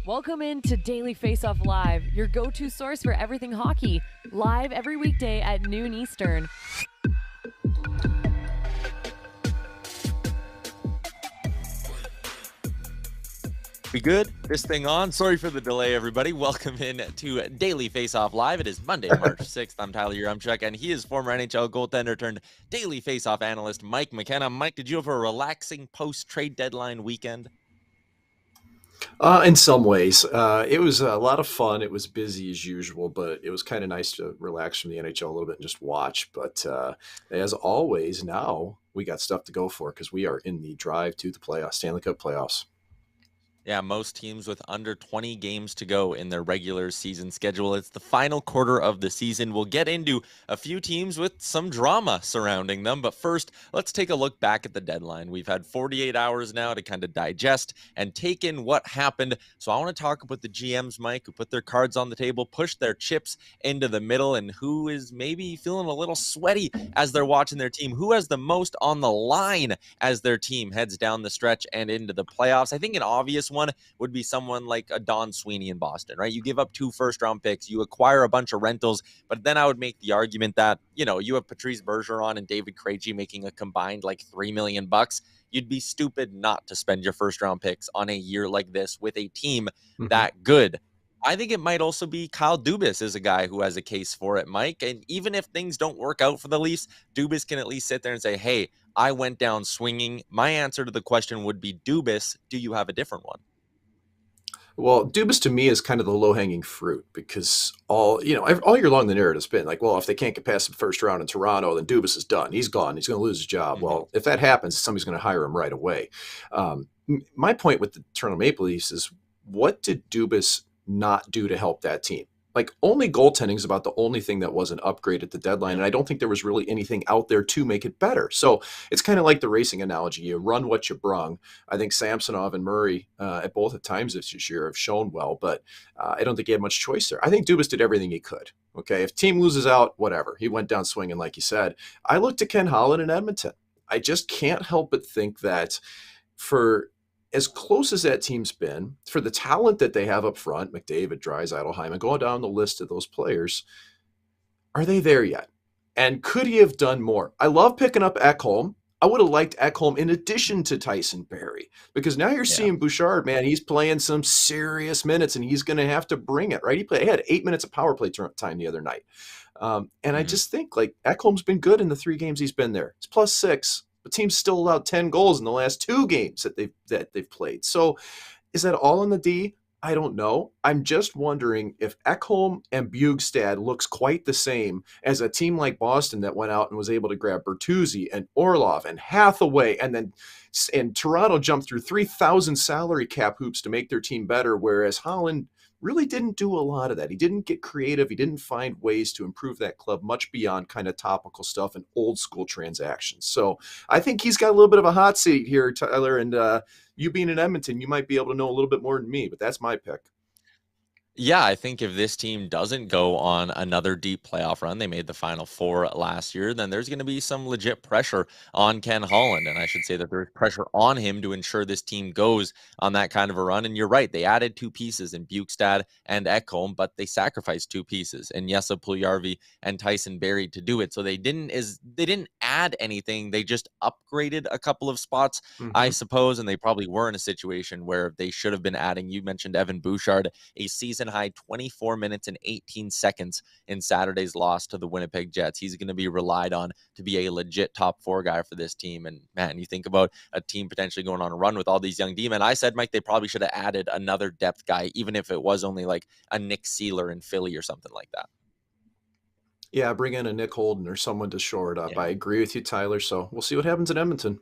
Welcome in to Daily Faceoff Live, your go-to source for everything hockey. Live every weekday at noon Eastern. We good? This thing on? Sorry for the delay, everybody. Welcome in to Daily Faceoff Live. It is Monday, March 6th. I'm Tyler Yaremchuk, and he is former NHL goaltender turned Daily Faceoff analyst Mike McKenna. Mike, did you have a relaxing post-trade deadline weekend? In some ways, it was a lot of fun. It was busy as usual, but it was kind of nice to relax from the NHL a little bit and just watch. But as always, now we got stuff to go for because we are in the drive to the playoffs, Stanley Cup playoffs. Yeah, most teams with under 20 games to go in their regular season schedule. It's the final quarter of the season. We'll get into a few teams with some drama surrounding them. But first, let's take a look back at the deadline. We've had 48 hours now to kind of digest and take in what happened. So I want to talk about the GMs, Mike, who put their cards on the table, pushed their chips into the middle, and who is maybe feeling a little sweaty as they're watching their team. Who has the most on the line as their team heads down the stretch and into the playoffs? I think an obvious one would be someone like a Don Sweeney in Boston, right? You give up 2 first-round picks, you acquire a bunch of rentals, but then I would make the argument that, you have Patrice Bergeron and David Krejci making a combined like $3 million. You'd be stupid not to spend your first-round picks on a year like this with a team that good. I think it might also be Kyle Dubas is a guy who has a case for it, Mike. And even if things don't work out for the Leafs, Dubas can at least sit there and say, hey, I went down swinging. My answer to the question would be Dubas. Do you have a different one? Well, Dubas to me is kind of the low-hanging fruit because all year long the narrative's been like, well, if they can't get past the first round in Toronto, then Dubas is done. He's gone. He's going to lose his job. Well, if that happens, somebody's going to hire him right away. My point with the Toronto Maple Leafs is, what did Dubas not do to help that team? Like, only goaltending is about the only thing that wasn't upgraded at the deadline, and I don't think there was really anything out there to make it better. So it's kind of like the racing analogy. You run what you brung. I think Samsonov and Murray at both at times this year have shown well, but I don't think he had much choice there. I think Dubas did everything he could. Okay, if team loses out, whatever. He went down swinging, like you said. I looked at Ken Holland in Edmonton. I just can't help but think that for as close as that team's been, for the talent that they have up front, McDavid, Draisaitl, Hyman, going down the list of those players, are they there yet? And could he have done more? I love picking up Ekholm. I would have liked Ekholm in addition to Tyson Barrie, because now you're seeing Bouchard, man, he's playing some serious minutes and he's going to have to bring it, right? He had 8 minutes of power play time the other night. I just think like Ekholm's been good in the 3 games he's been there. It's +6. The team's still allowed 10 goals in the last 2 games that they've played. So is that all in the D? I don't know. I'm just wondering if Ekholm and Bjugstad looks quite the same as a team like Boston that went out and was able to grab Bertuzzi and Orlov and Hathaway, and Toronto jumped through 3,000 salary cap hoops to make their team better, whereas Holland really didn't do a lot of that. He didn't get creative. He didn't find ways to improve that club much beyond kind of topical stuff and old school transactions. So I think he's got a little bit of a hot seat here, Tyler, and you being in Edmonton, you might be able to know a little bit more than me, but that's my pick. Yeah, I think if this team doesn't go on another deep playoff run, they made the Final Four last year, then there's going to be some legit pressure on Ken Holland. And I should say that there's pressure on him to ensure this team goes on that kind of a run. And you're right, they added 2 pieces in Bjugstad and Ekholm, but they sacrificed 2 pieces in Jesse Puljujarvi and Tyson Barrie to do it. So they didn't add anything. They just upgraded a couple of spots, I suppose, and they probably were in a situation where they should have been adding. You mentioned Evan Bouchard, a season high 24 minutes and 18 seconds in Saturday's loss to the Winnipeg Jets. He's going to be relied on to be a legit top 4 guy for this team. And man, you think about a team potentially going on a run with all these young D-men. I said, Mike, they probably should have added another depth guy, even if it was only like a Nick Seeler in Philly or something like that. Yeah, bring in a Nick Holden or someone to shore it up. Yeah. I agree with you, Tyler. So we'll see what happens in Edmonton.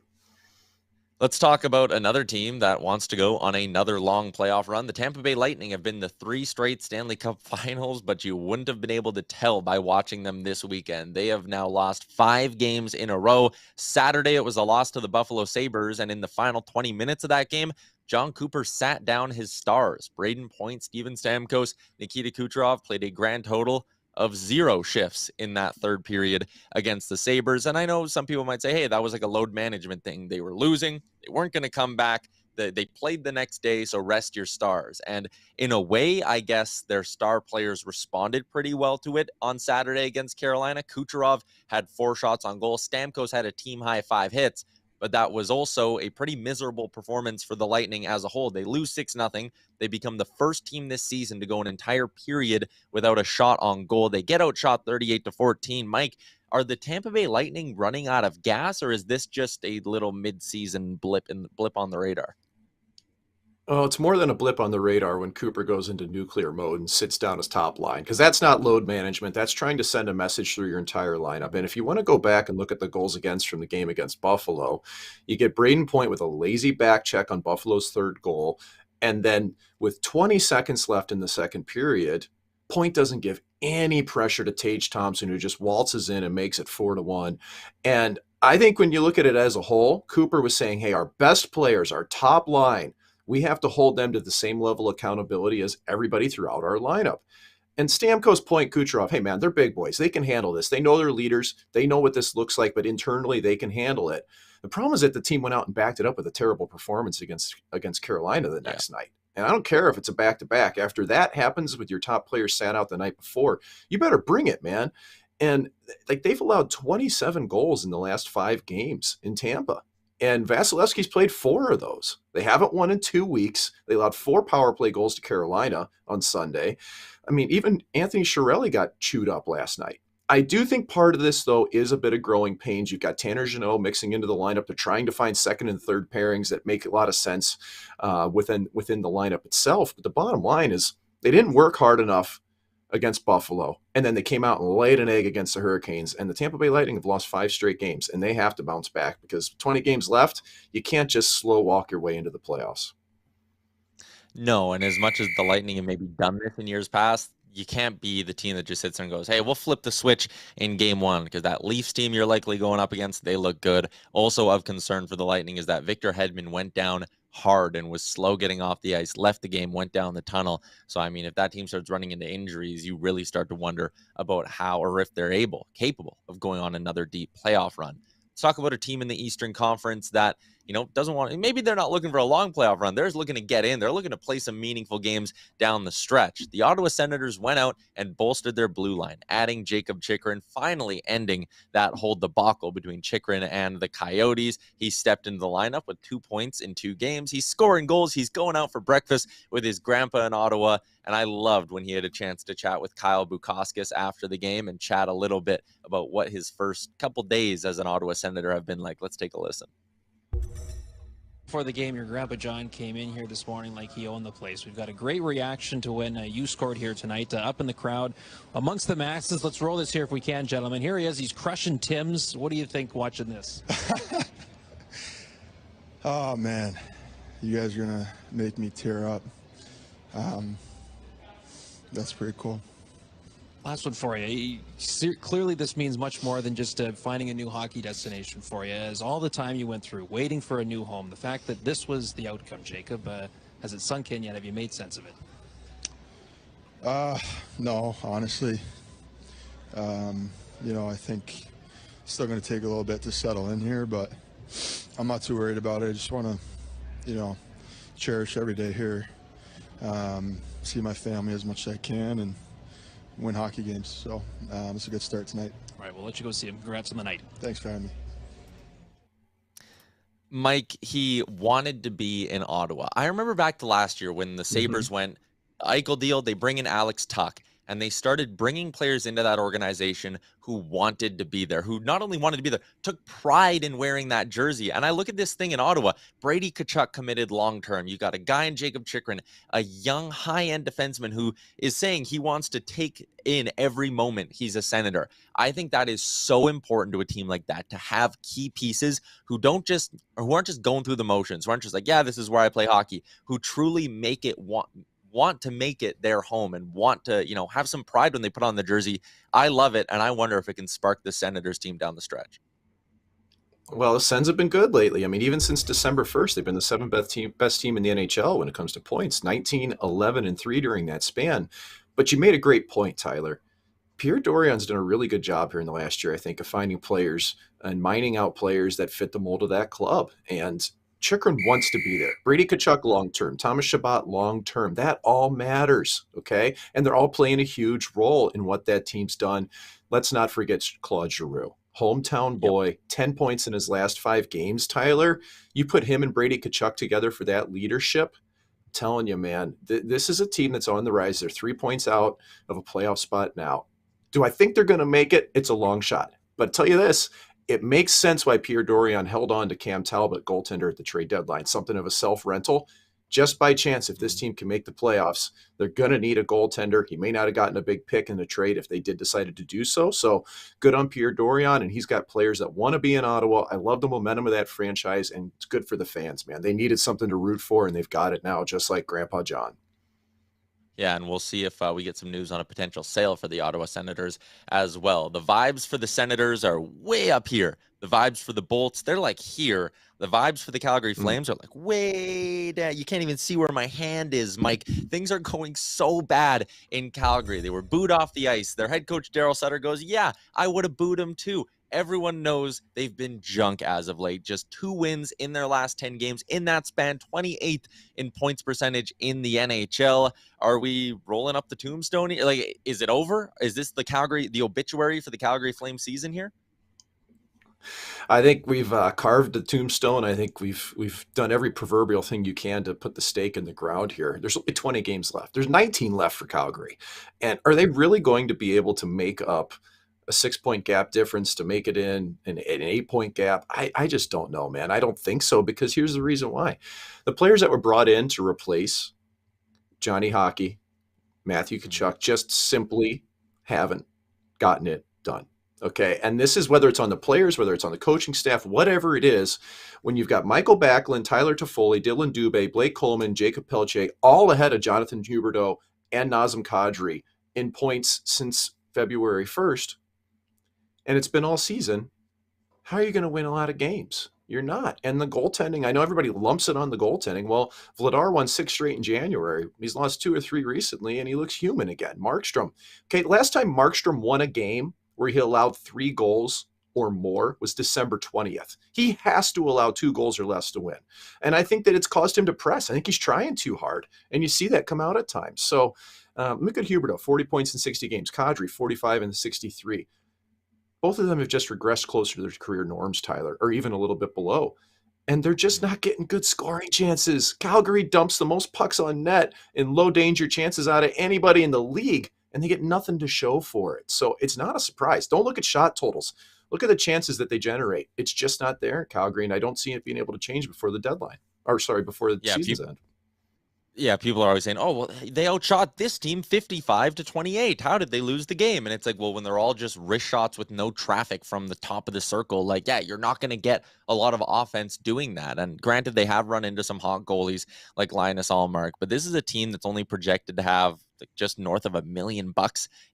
Let's talk about another team that wants to go on another long playoff run. The Tampa Bay Lightning have been to 3 straight Stanley Cup finals, but you wouldn't have been able to tell by watching them this weekend. They have now lost 5 games in a row. Saturday, it was a loss to the Buffalo Sabres, and in the final 20 minutes of that game, John Cooper sat down his stars. Braden Point, Steven Stamkos, Nikita Kucherov played a grand total of 0 shifts in that third period against the Sabres. And I know some people might say, hey, that was like a load management thing. They were losing. They weren't going to come back. they played the next day, so rest your stars. And in a way, I guess their star players responded pretty well to it on Saturday against Carolina. Kucherov had 4 shots on goal. Stamkos had a team-high 5 hits, but that was also a pretty miserable performance for the Lightning as a whole. They lose 6-0. They become the first team this season to go an entire period without a shot on goal. They get outshot 38-14. Mike, are the Tampa Bay Lightning running out of gas, or is this just a little mid-season blip on the radar? Oh, it's more than a blip on the radar when Cooper goes into nuclear mode and sits down his top line, because that's not load management. That's trying to send a message through your entire lineup. And if you want to go back and look at the goals against from the game against Buffalo, you get Braden Point with a lazy back check on Buffalo's 3rd goal. And then with 20 seconds left in the second period, Point doesn't give any pressure to Tage Thompson, who just waltzes in and makes it 4-1. And I think when you look at it as a whole, Cooper was saying, hey, our best players, our top line, we have to hold them to the same level of accountability as everybody throughout our lineup. And Stamkos, Point, Kucherov, hey, man, they're big boys. They can handle this. They know they're leaders. They know what this looks like, but internally they can handle it. The problem is that the team went out and backed it up with a terrible performance against Carolina the next night. And I don't care if it's a back-to-back. After that happens with your top player sat out the night before, you better bring it, man. And like they've allowed 27 goals in the last 5 games in Tampa. And Vasilevsky's played 4 of those. They haven't won in 2 weeks. They allowed 4 power play goals to Carolina on Sunday. I mean, even Anthony Chiarelli got chewed up last night. I do think part of this, though, is a bit of growing pains. You've got Tanner Jeannot mixing into the lineup. They're trying to find second and third pairings that make a lot of sense within the lineup itself. But the bottom line is they didn't work hard enough against Buffalo, and then they came out and laid an egg against the Hurricanes, and the Tampa Bay Lightning have lost 5 straight games, and they have to bounce back because 20 games left, you can't just slow walk your way into the playoffs. No, and as much as the Lightning have maybe done this in years past, you can't be the team that just sits there and goes, hey, we'll flip the switch in game 1, because that Leafs team you're likely going up against, they look good. Also of concern for the Lightning is that Victor Hedman went down hard and was slow getting off the ice, left the game, went down the tunnel. So, I mean, if that team starts running into injuries, you really start to wonder about how or if they're capable of going on another deep playoff run. Let's talk about a team in the Eastern Conference that, doesn't want, maybe they're not looking for a long playoff run. They're just looking to get in. They're looking to play some meaningful games down the stretch. The Ottawa Senators went out and bolstered their blue line, adding Jakob Chychrun, finally ending that whole debacle between Chychrun and the Coyotes. He stepped into the lineup with 2 points in 2 games. He's scoring goals. He's going out for breakfast with his grandpa in Ottawa. And I loved when he had a chance to chat with Kyle Bukauskas after the game and chat a little bit about what his first couple days as an Ottawa Senator have been like. Let's take a listen. Before the game, your grandpa John came in here this morning like he owned the place. We've got a great reaction to when you scored here tonight, up in the crowd amongst the masses. Let's roll this here if we can, gentlemen. Here he is. He's crushing Tim's. What do you think watching this? Oh, man. You guys are going to make me tear up. That's pretty cool. Last one for you. Clearly, this means much more than just finding a new hockey destination for you. As all the time you went through, waiting for a new home, the fact that this was the outcome, Jacob, has it sunk in yet? Have you made sense of it? No, honestly. I think it's still going to take a little bit to settle in here, but I'm not too worried about it. I just want to, cherish every day here, see my family as much as I can, and win hockey games. So it's a good start tonight. All right, we'll let you go see him. Congrats on the night. Thanks for having me. Mike, he wanted to be in Ottawa. I remember back to last year when the Sabres went Eichel deal, they bring in Alex Tuck, and they started bringing players into that organization who wanted to be there, who not only wanted to be there, took pride in wearing that jersey. And I look at this thing in Ottawa, Brady Tkachuk committed long-term. You got a guy in Jakob Chychrun, a young high-end defenseman who is saying he wants to take in every moment he's a Senator. I think that is so important to a team like that, to have key pieces who aren't just going through the motions, who aren't just like, yeah, this is where I play hockey, who truly make it want to make it their home and want to, have some pride when they put on the jersey. I love it, and I wonder if it can spark the Senators team down the stretch. Well, the Sens have been good lately. I mean, even since December 1st, they've been the 7th best team in the NHL when it comes to points, 19, 11, and 3 during that span. But you made a great point, Tyler. Pierre Dorian's done a really good job here in the last year, I think, of finding players and mining out players that fit the mold of that club. And Chychrun wants to be there. Brady Tkachuk long-term, Thomas Chabot long-term. That all matters, okay? And they're all playing a huge role in what that team's done. Let's not forget Claude Giroux. Hometown boy, 10 points in his last 5 games, Tyler. You put him and Brady Tkachuk together for that leadership. I'm telling you, man, this is a team that's on the rise. They're 3 points out of a playoff spot now. Do I think they're going to make it? It's a long shot. But I'll tell you this, it makes sense why Pierre Dorion held on to Cam Talbot, goaltender, at the trade deadline, something of a self-rental. Just by chance, if this team can make the playoffs, they're going to need a goaltender. He may not have gotten a big pick in the trade if they decided to do so. So good on Pierre Dorion, and he's got players that want to be in Ottawa. I love the momentum of that franchise, and it's good for the fans, man. They needed something to root for, and they've got it now, just like Grandpa John. Yeah, and we'll see if we get some news on a potential sale for the Ottawa Senators as well. The vibes for the Senators are way up here. The vibes for the Bolts, they're like here. The vibes for the Calgary Flames are like way down. You can't even see where my hand is, Mike. Things are going so bad in Calgary. They were booed off the ice. Their head coach, Daryl Sutter, goes, yeah, I would have booed him too. Everyone knows they've been junk as of late. Just 2 wins in their last 10 games. In that span, 28th in points percentage in the NHL. Are we rolling up the tombstone? Like, is it over? Is this the obituary for the Calgary Flames season here? I think we've carved the tombstone. I think we've done every proverbial thing you can to put the stake in the ground here. There's only 20 games left. There's 19 left for Calgary. And are they really going to be able to make up a 6-point gap difference to make it in an 8-point gap? I just don't know, man. I don't think so, because here's the reason why. The players that were brought in to replace Johnny Hockey, Matthew Tkachuk, just simply haven't gotten it done. Okay, and this is whether it's on the players, whether it's on the coaching staff, whatever it is, when you've got Michael Backlund, Tyler Toffoli, Dylan Dubé, Blake Coleman, Jacob Pelletier, all ahead of Jonathan Huberdeau and Nazem Kadri in points since February 1st, and it's been all season, how are you going to win a lot of games? You're not. And the goaltending, I know everybody lumps it on the goaltending. Well, Vladar won 6 straight in January. He's lost 2 or 3 recently, and he looks human again. Markstrom. Okay, last time Markstrom won a game where he allowed 3 goals or more was December 20th. He has to allow 2 goals or less to win. And I think that it's caused him to press. I think he's trying too hard. And you see that come out at times. So look at Huberdeau, 40 points in 60 games. Kadri, 45 in 63. Both of them have just regressed closer to their career norms, Tyler, or even a little bit below. And they're just not getting good scoring chances. Calgary dumps the most pucks on net in low danger chances out of anybody in the league, and they get nothing to show for it. So it's not a surprise. Don't look at shot totals. Look at the chances that they generate. It's just not there in Calgary, and I don't see it being able to change before the deadline. Before the season's end. Yeah, people are always saying, oh, well, they outshot this team 55-28. How did they lose the game? And it's like, well, when they're all just wrist shots with no traffic from the top of the circle, like, yeah, you're not going to get a lot of offense doing that. And granted, they have run into some hot goalies like Linus Ullmark, but this is a team that's only projected to have just north of $1 million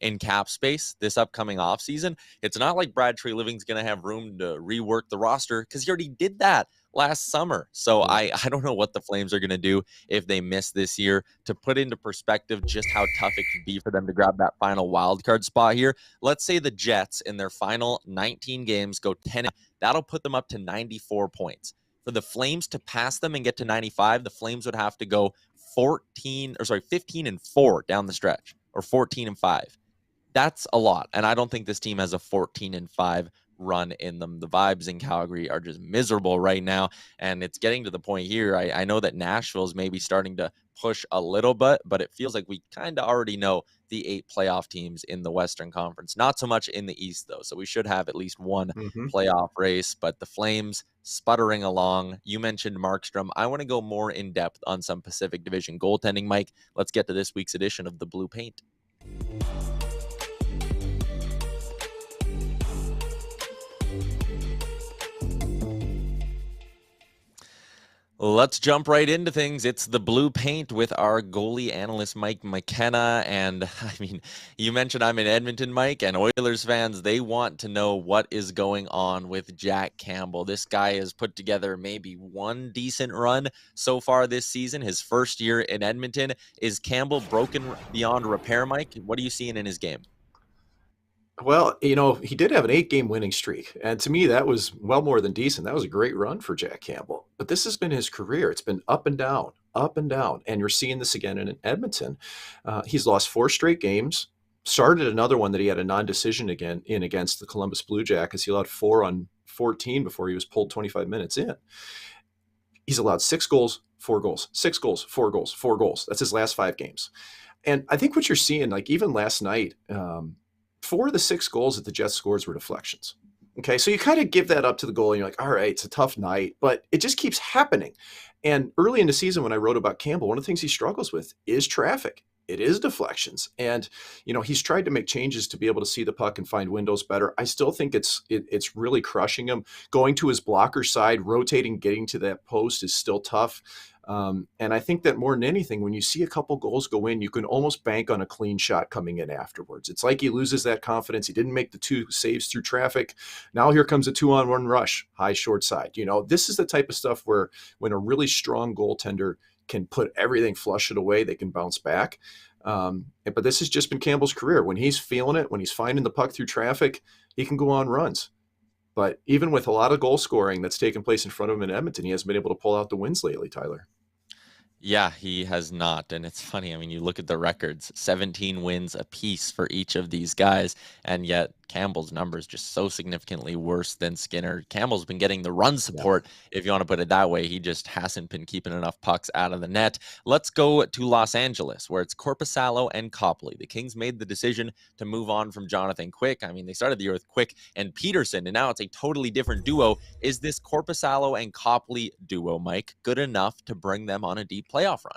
in cap space this upcoming offseason. It's not like Brad Treliving's going to have room to rework the roster, because he already did that last summer. So I don't know what the Flames are going to do if they miss this year. To put into perspective just how tough it could be for them to grab that final wild card spot here, let's say the Jets in their final 19 games go 10. That'll put them up to 94 points. For the Flames to pass them and get to 95, the Flames would have to go 15-4 down the stretch, or 14-5. That's a lot. And I don't think this team has a 14-5 run in them. The vibes in Calgary are just miserable right now, and it's getting to the point here. I know that Nashville's maybe starting to push a little bit, but it feels like we kind of already know the 8 playoff teams in the Western Conference. Not so much in the East, though, so we should have at least one playoff race. But the Flames sputtering along. You mentioned Markstrom. I want to go more in depth on some Pacific Division goaltending, Mike. Let's get to this week's edition of the Blue Paint. Let's jump right into things. It's the Blue Paint with our goalie analyst, Mike McKenna. And I mean, you mentioned I'm in Edmonton, Mike, and Oilers fans, they want to know what is going on with Jack Campbell. This guy has put together maybe one decent run so far this season. His first year in Edmonton. Is Campbell broken beyond repair, Mike? What are you seeing in his game? Well, he did have an 8-game winning streak. And to me, that was well more than decent. That was a great run for Jack Campbell. but this has been his career. It's been up and down, up and down. And you're seeing this again in Edmonton. He's lost 4 straight games, started another one that he had a non-decision against the Columbus Blue Jackets. He allowed 4 on 14 before he was pulled 25 minutes in. He's allowed 6 goals, 4 goals, 6 goals, 4 goals, 4 goals. That's his last 5 games. And I think what you're seeing, like even last night, 4 of the 6 goals that the Jets scores were deflections. Okay, so you kind of give that up to the goalie. And you're like, all right, it's a tough night, but it just keeps happening. And early in the season, when I wrote about Campbell, one of the things he struggles with is traffic. It is deflections. And, he's tried to make changes to be able to see the puck and find windows better. I still think it's really crushing him. Going to his blocker side, rotating, getting to that post is still tough. And I think that more than anything, when you see a couple goals go in, you can almost bank on a clean shot coming in afterwards. It's like he loses that confidence. He didn't make the 2 saves through traffic. Now here comes a 2-on-1 rush, high short side. This is the type of stuff where when a really strong goaltender can put everything, flush it away, they can bounce back. But this has just been Campbell's career. When he's feeling it, when he's finding the puck through traffic, he can go on runs. But even with a lot of goal scoring that's taken place in front of him in Edmonton, he hasn't been able to pull out the wins lately, Tyler. Yeah, he has not. And it's funny. I mean, you look at the records, 17 wins apiece for each of these guys. And yet Campbell's numbers just so significantly worse than Skinner. Campbell's been getting the run support, if you want to put it that way. He just hasn't been keeping enough pucks out of the net. Let's go to Los Angeles, where it's Korpisalo and Copley. The Kings made the decision to move on from Jonathan Quick. I mean, they started the year with Quick and Peterson, and now it's a totally different duo. Is this Korpisalo and Copley duo, Mike, good enough to bring them on a deep playoff run?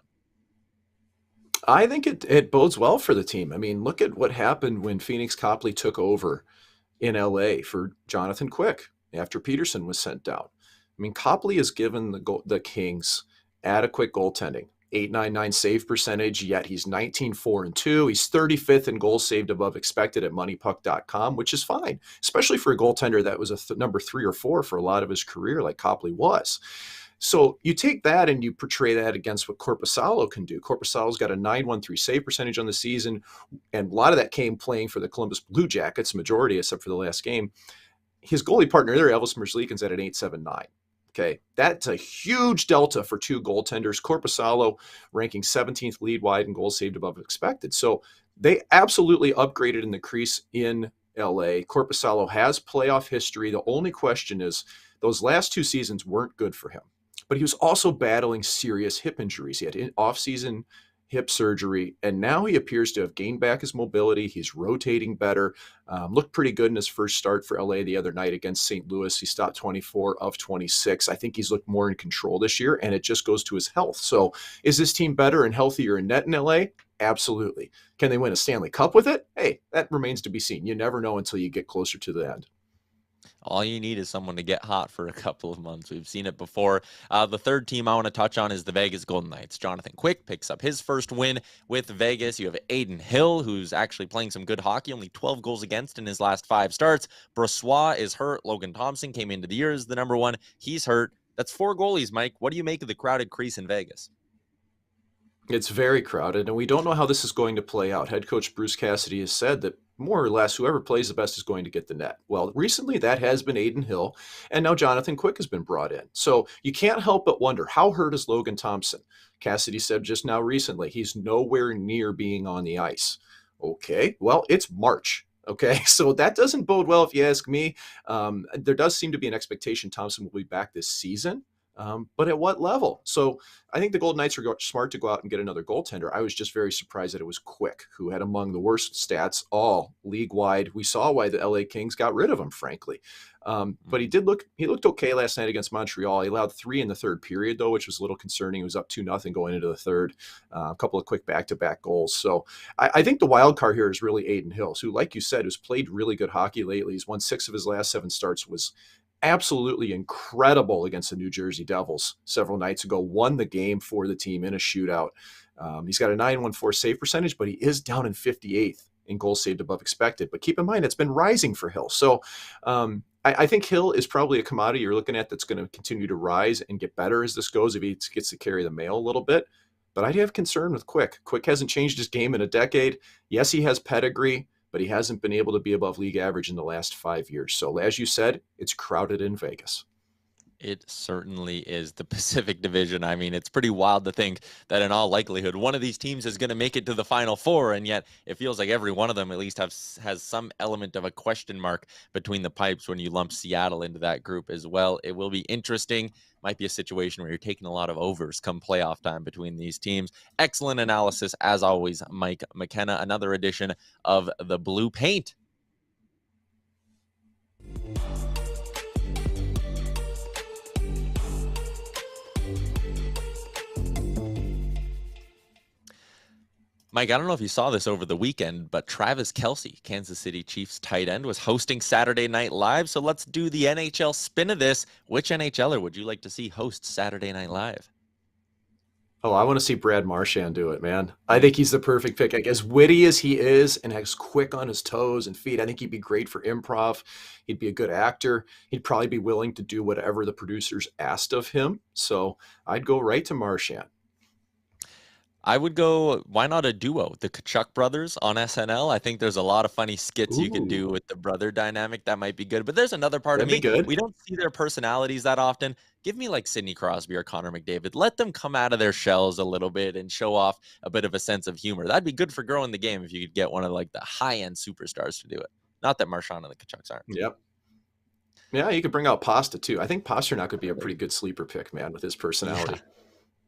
I think it bodes well for the team. I mean, look at what happened when Phoenix Copley took over in LA for Jonathan Quick after Peterson was sent down. I mean, Copley has given the Kings adequate goaltending, .899 save percentage, yet he's 19-4-2. He's 35th in goals saved above expected at moneypuck.com, which is fine, especially for a goaltender that was a number 3 or 4 for a lot of his career like Copley was. So you take that and you portray that against what Korpisalo can do. Korpisalo's got a .913 save percentage on the season, and a lot of that came playing for the Columbus Blue Jackets, majority except for the last game. His goalie partner there, Elvis Merzlikins, at an .879. Okay, that's a huge delta for 2 goaltenders. Korpisalo ranking 17th lead wide in goals saved above expected. So they absolutely upgraded in the crease in LA. Korpisalo has playoff history. The only question is those last 2 seasons weren't good for him. But he was also battling serious hip injuries. He had off-season hip surgery, and now he appears to have gained back his mobility. He's rotating better. Looked pretty good in his first start for LA the other night against St. Louis. He stopped 24 of 26. I think he's looked more in control this year, and it just goes to his health. So is this team better and healthier in net in LA? Absolutely. Can they win a Stanley Cup with it? Hey, that remains to be seen. You never know until you get closer to the end. All you need is someone to get hot for a couple of months. We've seen it before. The third team I want to touch on is the Vegas Golden Knights. Jonathan Quick picks up his first win with Vegas. You have Aiden Hill, who's actually playing some good hockey, only 12 goals against in his last 5 starts. Brossoit is hurt. Logan Thompson came into the year as the number 1. He's hurt. That's 4 goalies, Mike. What do you make of the crowded crease in Vegas? It's very crowded, and we don't know how this is going to play out. Head coach Bruce Cassidy has said that more or less whoever plays the best is going to get the net. Well, recently that has been Aiden Hill, and now Jonathan Quick has been brought in. So you can't help but wonder, how hurt is Logan Thompson? Cassidy said just now recently, he's nowhere near being on the ice. Okay, well, it's March. Okay, so that doesn't bode well if you ask me. There does seem to be an expectation Thompson will be back this season. But at what level? So I think the Golden Knights are smart to go out and get another goaltender. I was just very surprised that it was Quick, who had among the worst stats all league-wide. We saw why the LA Kings got rid of him, frankly. But he looked okay last night against Montreal. He allowed 3 in the third period, though, which was a little concerning. He was up 2-0 going into the third. A couple of quick back-to-back goals. So I think the wild card here is really Aiden Hills, who, like you said, has played really good hockey lately. He's won 6 of his last 7 starts, was absolutely incredible against the New Jersey Devils several nights ago, won the game for the team in a shootout. He's got a .914 save percentage, but he is down in 58th in goals saved above expected. But keep in mind, it's been rising for Hill. So I think Hill is probably a commodity you're looking at that's going to continue to rise and get better as this goes if he gets to carry the mail a little bit. But I do have concern with Quick. Quick hasn't changed his game in a decade. Yes, he has pedigree, but he hasn't been able to be above league average in the last 5 years. So as you said, it's crowded in Vegas. It certainly is. The Pacific Division. I mean, it's pretty wild to think that in all likelihood, one of these teams is going to make it to the Final Four, and yet it feels like every one of them at least has some element of a question mark between the pipes when you lump Seattle into that group as well. It will be interesting. Might be a situation where you're taking a lot of overs come playoff time between these teams. Excellent analysis, as always, Mike McKenna. Another edition of the Blue Paint. Mike, I don't know if you saw this over the weekend, but Travis Kelce, Kansas City Chiefs tight end, was hosting Saturday Night Live. So let's do the NHL spin of this. Which NHLer would you like to see host Saturday Night Live? Oh, I want to see Brad Marchand do it, man. I think he's the perfect pick. Like, as witty as he is and as quick on his toes and feet, I think he'd be great for improv. He'd be a good actor. He'd probably be willing to do whatever the producers asked of him. So I'd go right to Marchand. I would go, why not a duo? The Kachuk brothers on SNL. I think there's a lot of funny skits you could do with the brother dynamic. That might be good. But there's another part of me. We don't see their personalities that often. Give me like Sidney Crosby or Connor McDavid. Let them come out of their shells a little bit and show off a bit of a sense of humor. That'd be good for growing the game if you could get one of like the high-end superstars to do it. Not that Marchand and the Kachucks aren't. Yep. Yeah, you could bring out Pasta too. I think Pasternak could be a pretty good sleeper pick, man, with his personality. Yeah.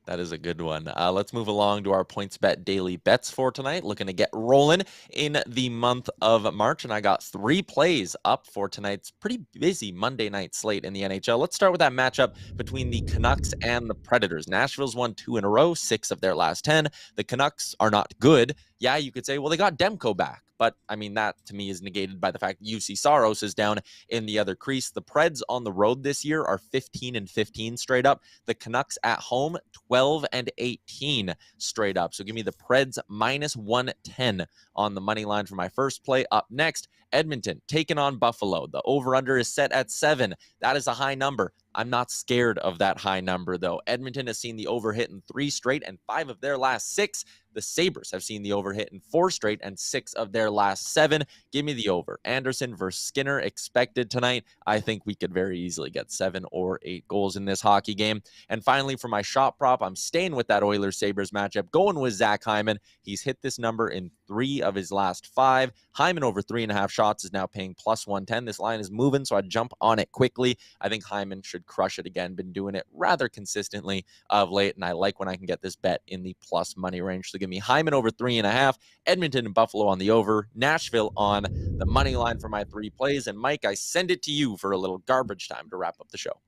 That is a good one. Let's move along to our PointsBet daily bets for tonight. Looking to get rolling in the month of March, and I got 3 plays up for tonight's pretty busy Monday night slate in the NHL. Let's start with that matchup between the Canucks and the Predators. Nashville's won 2 in a row, 6 of their last 10. The Canucks are not good. Yeah, you could say, well, they got Demko back. But, I mean, that to me is negated by the fact UC Saros is down in the other crease. The Preds on the road this year are 15-15 straight up. The Canucks at home, 12-18 straight up. So give me the Preds minus 110 on the money line for my first play. Up next, Edmonton taking on Buffalo. The over-under is set at 7. That is a high number. I'm not scared of that high number, though. Edmonton has seen the over hit in 3 straight and 5 of their last 6. The Sabres have seen the over hit in 4 straight and 6 of their last 7. Give me the over. Anderson versus Skinner expected tonight. I think we could very easily get 7 or 8 goals in this hockey game. And finally, for my shot prop, I'm staying with that Oilers-Sabres matchup, going with Zach Hyman. He's hit this number in 3 of his last 5. Hyman over 3.5 shots is now paying plus 110. This line is moving, so I jump on it quickly. I think Hyman should crush it again. Been doing it rather consistently of late, and I like when I can get this bet in the plus money range. So give me Hyman over 3.5, Edmonton and Buffalo on the over, Nashville on the money line for my 3 plays. And Mike, I send it to you for a little garbage time to wrap up the show.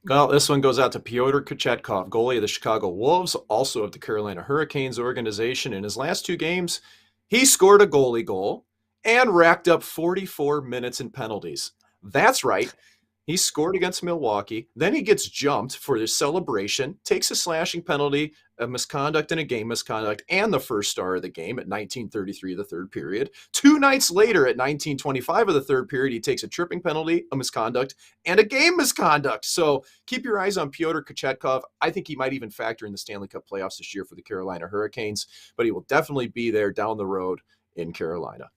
Well, this one goes out to Pyotr Kochetkov, goalie of the Chicago Wolves, also of the Carolina Hurricanes organization. In his last 2 games, he scored a goalie goal and racked up 44 minutes in penalties. That's right. He scored against Milwaukee. Then he gets jumped for his celebration, takes a slashing penalty, a misconduct and a game misconduct, and the first star of the game at 19:33 of the third period. 2 nights later at 19:25 of the third period, he takes a tripping penalty, a misconduct, and a game misconduct. So keep your eyes on Pyotr Kochetkov. I think he might even factor in the Stanley Cup playoffs this year for the Carolina Hurricanes, but he will definitely be there down the road in Carolina.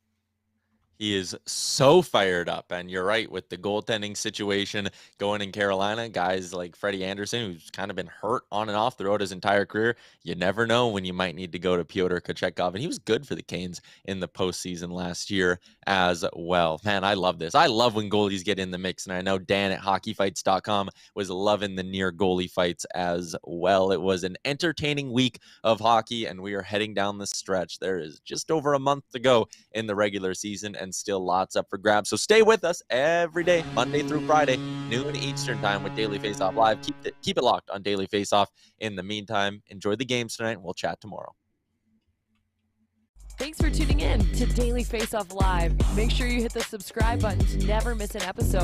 He is so fired up, and you're right with the goaltending situation going in Carolina. Guys like Freddie Anderson, who's kind of been hurt on and off throughout his entire career. You never know when you might need to go to Pyotr Kochetkov, and he was good for the Canes in the postseason last year as well. Man, I love this. I love when goalies get in the mix, and I know Dan at hockeyfights.com was loving the near goalie fights as well. It was an entertaining week of hockey, and we are heading down the stretch. There is just over a month to go in the regular season, and still lots up for grabs. So stay with us every day, Monday through Friday, noon Eastern time with Daily Faceoff Live. Keep it locked on Daily Faceoff. In the meantime, enjoy the games tonight, and we'll chat tomorrow. Thanks for tuning in to Daily Faceoff Live. Make sure you hit the subscribe button to never miss an episode.